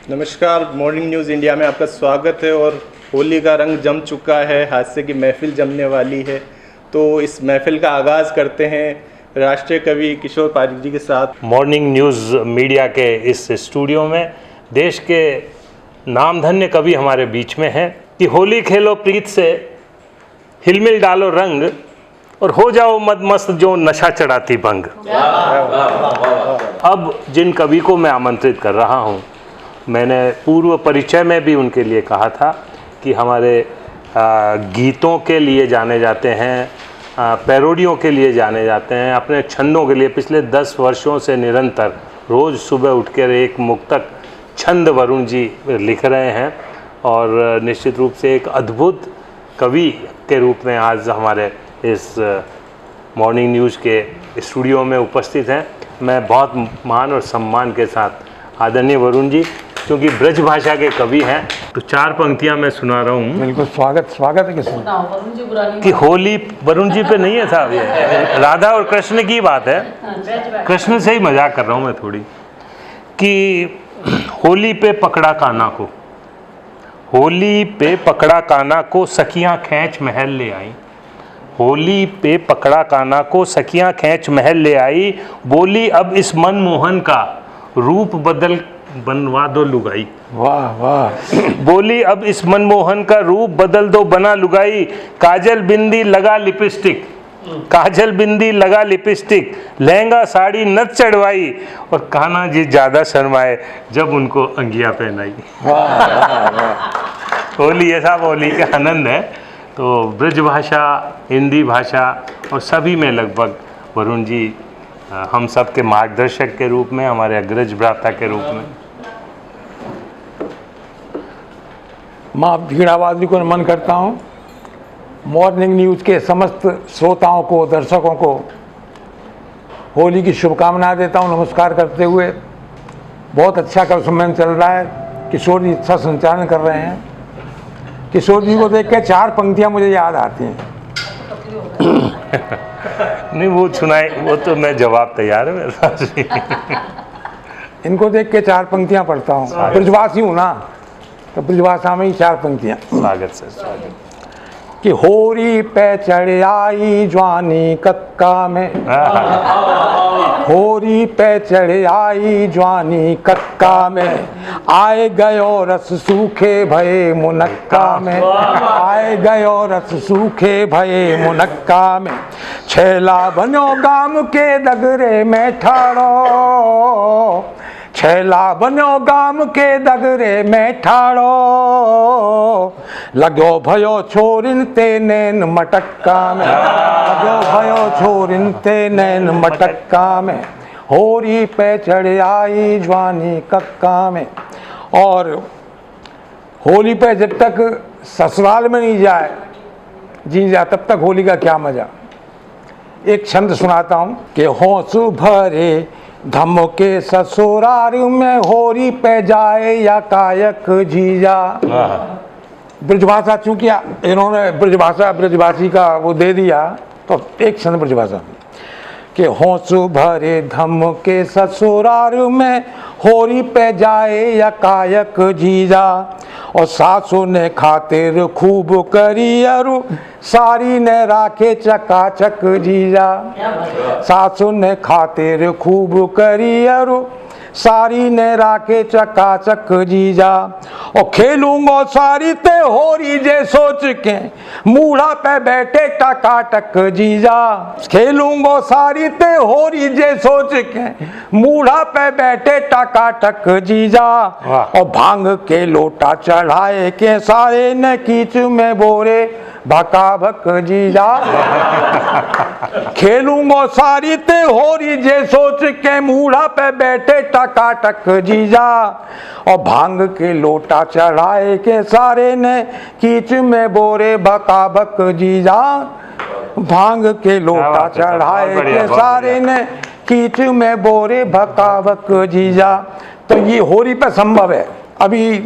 नमस्कार, morning news India में आपका स्वागत है। और होली का रंग जम चुका है, हादसे की महफिल जमने वाली है। तो इस महफिल का आगाज़ करते हैं राष्ट्रीय कवि किशोर पारिक जी के साथ। मॉर्निंग न्यूज़ मीडिया के इस स्टूडियो में देश के नामधन्य कवि हमारे बीच में हैं कि होली खेलो प्रीत से, हिलमिल डालो रंग और हो जाओ मदमस्त जो नशा चढ़ाती भंग। अब जिन कवि को मैं आमंत्रित कर रहा हूँ, मैंने पूर्व परिचय में भी उनके लिए कहा था कि हमारे गीतों के लिए जाने जाते हैं, पैरोडियों के लिए जाने जाते हैं, अपने छंदों के लिए पिछले 10 वर्षों से निरंतर रोज़ सुबह उठकर एक मुक्तक छंद वरुण जी लिख रहे हैं और निश्चित रूप से एक अद्भुत कवि के रूप में आज हमारे इस मॉर्निंग न्यूज़ के स्टूडियो में उपस्थित हैं। मैं बहुत मान और सम्मान के साथ आदरणीय वरुण जी, क्योंकि ब्रज भाषा के कवि हैं, तो 4 पंक्तियां मैं सुना रहा हूँ। बिल्कुल स्वागत है किसी कि होली वरुण जी पे नहीं है साहब, ये राधा और कृष्ण की बात है। कृष्ण से ही मजाक कर रहा हूँ मैं थोड़ी। कि होली पे पकड़ा कान्हा को, होली पे पकड़ा कान्हा को सखियां खींच महल ले आई। होली पे पकड़ा कान्हा को सखियां खींच महल ले आई। बोली अब इस मनमोहन का रूप बदल बनवा दो लुगाई। वाह वाह। बोली अब इस मनमोहन का रूप बदल दो बना लुगाई। काजल बिंदी लगा लिपस्टिक, काजल बिंदी लगा लिपस्टिक, लहंगा साड़ी नथ चढ़वाई और कान्हा जी ज्यादा शर्माए जब उनको अंगिया पहनाई। होली है साहब, होली का आनंद है। तो ब्रज भाषा, हिंदी भाषा और सभी में लगभग वरुण जी हम सब के मार्गदर्शक के रूप में, हमारे अग्रज भ्राता के रूप में। माँ भीड़ावादी को नमन करता हूँ। मॉर्निंग न्यूज़ के समस्त श्रोताओं को, दर्शकों को होली की शुभकामनाएं देता हूँ नमस्कार करते हुए। बहुत अच्छा कल सम्मेलन चल रहा है, किशोर जी अच्छा संचालन कर रहे हैं। किशोर जी को देख के 4 पंक्तियाँ मुझे याद आती हैं। नहीं वो सुनाए, वो तो मैं जवाब तैयार है मेरे पास। इनको देख के 4 पंक्तियाँ पढ़ता हूँ। ब्रजवासी हूँ ना, तो ब्रजभाषा में ही 4 पंक्तियाँ। स्वागत से स्वागत। कि होरी पे चढ़ आई जवानी कक्का में, होरी पे चढ़ आई जवानी कक्का में, आए गयो रस सूखे भये मुनक्का में, आए गयो रस सूखे भये मुनक्का में, छैला बनो गाम के दगरे में ठाड़ो, छैला बनो गाम के दगरे में ठाड़ो, लगो भयो छोरिन ते नैन मटक्का में, लगो भयो छोरिन ते नैन मटक्का में, होरी पे चढ़ आई जवानी कक्का में। और होली पे जब तक ससुराल में नहीं जाए जी जा, तब तक होली का क्या मजा। एक छंद सुनाता हूँ कि होंसु भरे धम के ससुराल में, होरी पे जाए या कायक जीजा। ब्रजभाषा चूंकि इन्होंने ब्रजभाषी का वो दे दिया, तो एक छंद ब्रजभाषा कि होंसु भरे धम के ससुराल में, होरी पे जाए या कायक जीजा। और सासू ने खातिर खूब करी अरु, सारी ने राखे चकाचक जीजा। सासू ने खातिर खूब करी अरु, सारी ने राखे चकाचक जीजा। और खेलूंगो सारी ते होरी जे सोच के, मूढ़ा पे बैठे टकाटक जीजा। खेलूंगो सारी ते होरी जे सोच के, मूढ़ा पे बैठे टकाटक जीजा। और भांग के लोटा चढ़ाए के सारे ने कीच में बोरे भकाभक जीजा। खेलूंगो सारी ते होरी जे सोच के, मूढ़ा पे बैठे टकाटक जीजा। और भांग के लोटा चढ़ाए के सारे ने कीच में बोरे भकाभक जीजा। भांग के लोटा चढ़ाए के सारे ने कीच में बोरे भकाभक जीजा। तो ये होली पे संभव है। अभी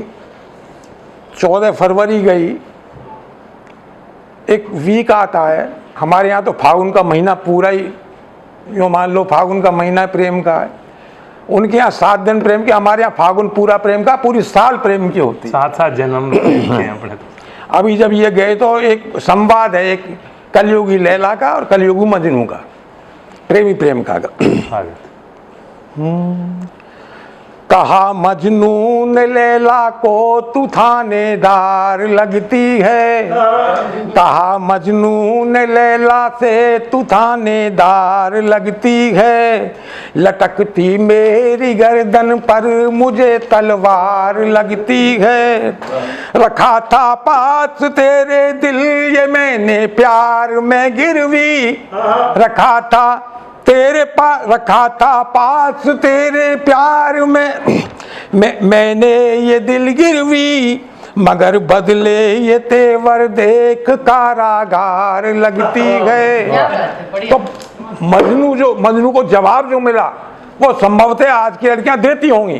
14 फरवरी गई, एक वीक आता है हमारे यहाँ, तो फागुन का महीना पूरा ही, यूँ मान लो फागुन का महीना प्रेम का है। उनके यहाँ 7 दिन प्रेम की, हमारे यहाँ फागुन पूरा प्रेम का, पूरी साल प्रेम की होती। 7 जन्म के हैं अपने तो। अभी जब ये गए तो एक संवाद है, एक कलयुगी लैला का और कलयुगी मजनू का, प्रेमी प्रेम का। आगे। कहा मजनू ने लैला को तू थानेदार लगती है, कहा मजनू ने लैला से तू थानेदार लगती है, लटकती मेरी गर्दन पर मुझे तलवार लगती है, रखा था पास तेरे दिल ये मैंने प्यार में गिरवी, रखा था रखा था पास तेरे प्यार में मैंने ये दिल गिरवी, मगर बदले ये तेवर देख कारागार लगती है। तो मजनू को जवाब जो मिला वो संभवतः आज की लड़कियां देती होंगी,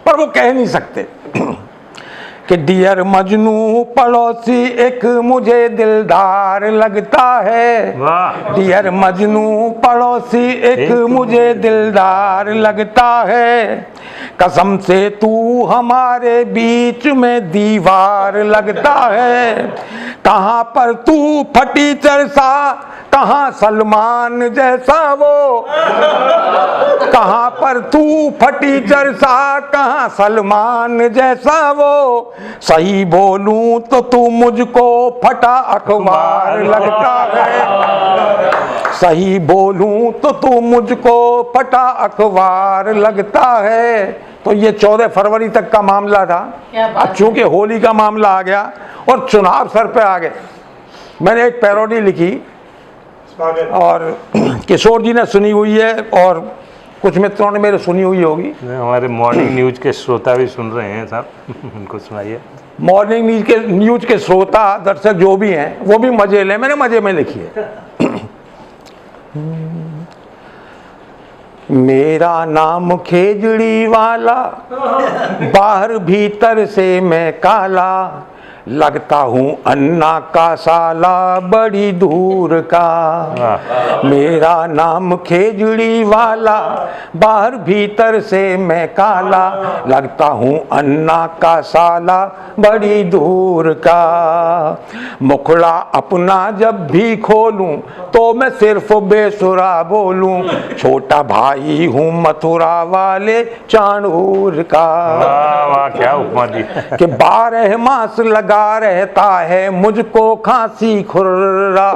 पर वो कह नहीं सकते कि डियर मजनू पड़ोसी एक मुझे दिलदार लगता है, डियर मजनू पड़ोसी एक मुझे दिलदार लगता है, कसम से तू हमारे बीच में दीवार लगता है, कहाँ पर तू फटी चरसा कहाँ सलमान जैसा वो, कहाँ पर तू फटी चरसा कहाँ सलमान जैसा वो, सही बोलूं तो तू मुझको फटा अखबार लगता है, सही बोलूं तो तू मुझको फटा अखबार लगता है। तो ये 14 फरवरी तक का मामला था। अब चूंकि होली का मामला आ गया और चुनाव सर पे आ गए, मैंने एक पैरोडी लिखी और किशोर जी ने सुनी हुई है और कुछ मित्रों ने मेरे सुनी हुई होगी। हमारे मॉर्निंग न्यूज के श्रोता भी सुन रहे हैं साहब, उनको सुनाइए। मॉर्निंग न्यूज के श्रोता दर्शक जो भी हैं वो भी मजे लें, मैंने मजे में लिखी है। मेरा नाम खेजड़ी वाला, बाहर भीतर से मैं काला, लगता हूँ अन्ना का साला बड़ी दूर का। मेरा नाम खेजड़ी वाला, बाहर भीतर से मैं काला, लगता हूँ अन्ना का साला बड़ी दूर का। मुखड़ा अपना जब भी खोलूं तो मैं सिर्फ बेसुरा बोलूं, छोटा भाई हूँ मथुरा वाले चाणूर का। वाह क्या उपमा दी। कि 12 मास लगा रहता है मुझको खांसी खुर्रा,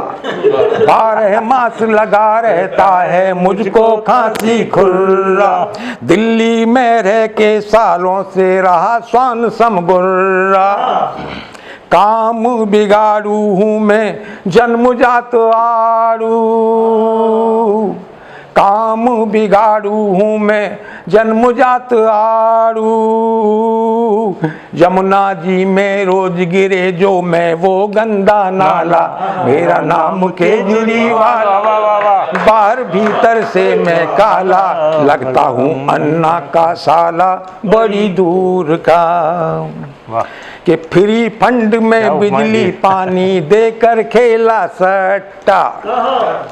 12 मास लगा रहता है मुझको खांसी खुर्रा, दिल्ली में रह के सालों से रहा स्वान समगुर्रा। काम बिगाड़ू हूँ मैं जन्मजात आड़ू, काम बिगाड़ू हूँ मैं जन्मजात आड़ू, यमुना जी में रोज गिरे जो मैं वो गंदा नाला, मेरा नाम केजरी वाला, बाहर भीतर से मैं काला, लगता हूँ अन्ना का साला बड़ी दूर का। कि फ्री फंड में बिजली पानी देकर खेला सट्टा,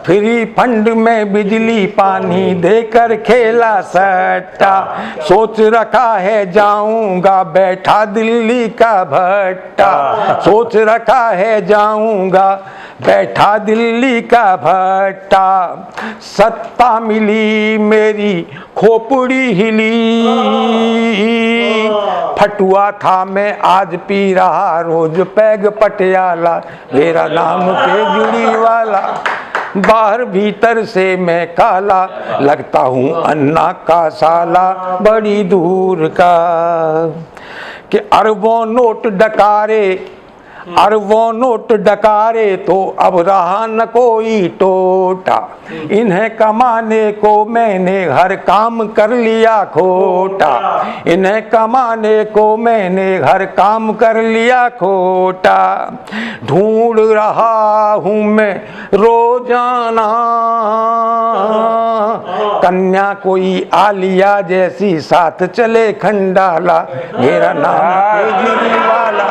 फ्री फंड में बिजली पानी देकर खेला सट्टा, सोच रखा है जाऊंगा बैठा दिल्ली का भट्टा, सोच रखा है जाऊंगा बैठा दिल्ली का भट्टा, सत्ता मिली मेरी खोपड़ी हिली, फटुआ था मैं आज पी रहा रोज पैग पटियाला, मेरा नाम केजरी वाला, बाहर भीतर से मैं काला, लगता हूँ अन्ना का साला बड़ी दूर का। कि अरबों नोट डकारे, अरबों नोट डकारे तो अब रहा न कोई टोटा, इन्हें कमाने को मैंने हर काम कर लिया खोटा, इन्हें कमाने को मैंने हर काम कर लिया खोटा, ढूंढ रहा हूँ मैं रोजाना कन्या कोई आलिया जैसी साथ चले खंडाला, मेरा नाम केजरी वाला,